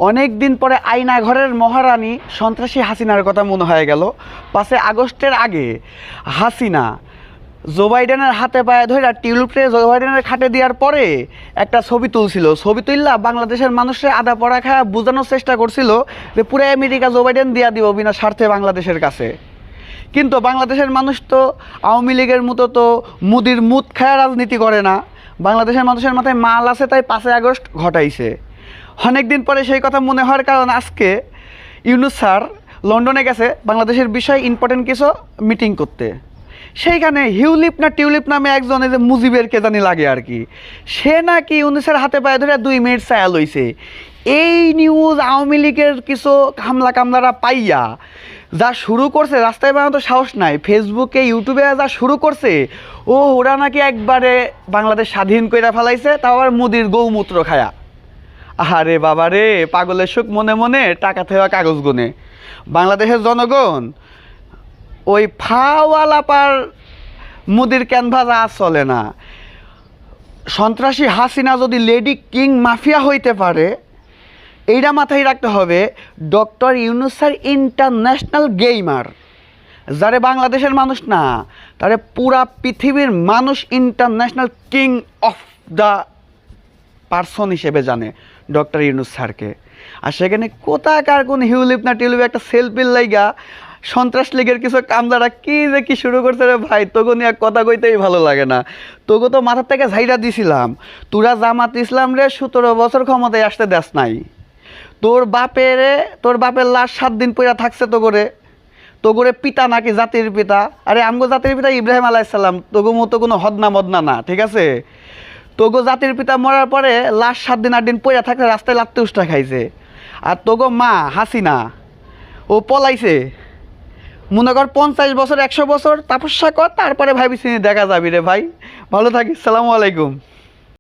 অনেক দিন পরে আয়না ঘরের মহারানী সন্ত্রাসী হাসিনার কথা মনে হয়ে গেল। 5 আগস্টের আগে হাসিনা জো বাইডেনের হাতে পায়ে ধরে টিউলিপ ট্রে জো বাইডেনের খাটে দেওয়ার পরে একটা ছবি তুলছিল। ছবি তুললা বাংলাদেশের মানুষের আদা পড়া খায় বোঝানোর চেষ্টা করছিল যে পুরো আমেরিকা জো বাইডেন দিয়া দিব বিনা স্বার্থে বাংলাদেশের কাছে। কিন্তু বাংলাদেশের মানুষ তো আওয়ামী লীগের মতো তো মুদির মুদ খায়া রাজনীতি করে না। বাংলাদেশের মানুষের মাথায় মাল আছে, তাই 5 আগস্ট ঘটাইছে। অনেক দিন পরে সেই কথা মনে হওয়ার কারণ আজকে ইউনূস স্যার লন্ডনে গেছে বাংলাদেশের বিষয়ে ইম্পর্টেন্ট কিছু মিটিং করতে। সেইখানে হিউলিপ না টিউলিপ নামে একজন যে মুজিবের কে জানি লাগে আর কি, সে নাকি ইউনূসের হাতে পায়ে ধরে 2 মিনিট ছায়া লইছে। এই নিউজ আওয়ামী লীগের কিছু হামলা কামলারা পাইয়া যা শুরু করছে, রাস্তায় বেরোনো তো সাহস নাই, ফেসবুকে ইউটিউবে যা শুরু করছে, ওরা নাকি একবারে বাংলাদেশ স্বাধীন করে ফেলাইছে, তাও আবার মুদির গৌমূত্র খায়া। আরে বাবা রে, পাগলের সুখ মনে মনে টাকা থেওয়া কাগজ গুনে। বাংলাদেশের জনগণ ওই ফাওয়ালাপার মুদির ক্যানভাস আর চলে না। সন্ত্রাসী হাসিনা যদি লেডি কিং মাফিয়া হইতে পারে, এইটা মাথায় রাখতে হবে। Doctor Yunus sir international gamer, যারে বাংলাদেশের মানুষ না, তারে পুরা পৃথিবীর মানুষ international king of the person হিসেবে জানে ডক্টর ইউনূস স্যারকে। আর সেখানে কোথাকার কোন হিউলিপ না টিউলিপ একটা সেলফির লাইগা সন্ত্রাস লীগের কিছু কামদারা কি যে কি শুরু করছে রে ভাই, তোকে নিয়ে কথা কইতেই ভালো লাগে না। তোকে তো মাথার থেকে ঝাইরা দিছিলাম, তোরা জামাত ইসলাম রে 17 বছর ক্ষমতায় আসতে দেস নাই। তোর বাপের লাশ 7 দিন পইরা থাকছে তোগরে পিতা নাকি জাতির পিতা। আরে আমগো জাতির পিতা ইব্রাহিম আলাইহিসসালাম, তোগো মতো কোনো হদনা মদনা না, ঠিক আছে? তোগো জাতির পিতা মরার পরে লাশ 7 দিন 8 দিন পইরা থাকতে রাস্তায় লাত্তে উষ্টা খাইছে। আর তোগো মা হাসিনা ও পলাইছে। মনে কর 50 বছর 100 বছর তপস্যা কর, তারপরে ভাবি চিনি দেখা যাবি রে ভাই। ভালো থাকিস, সালামু আলাইকুম।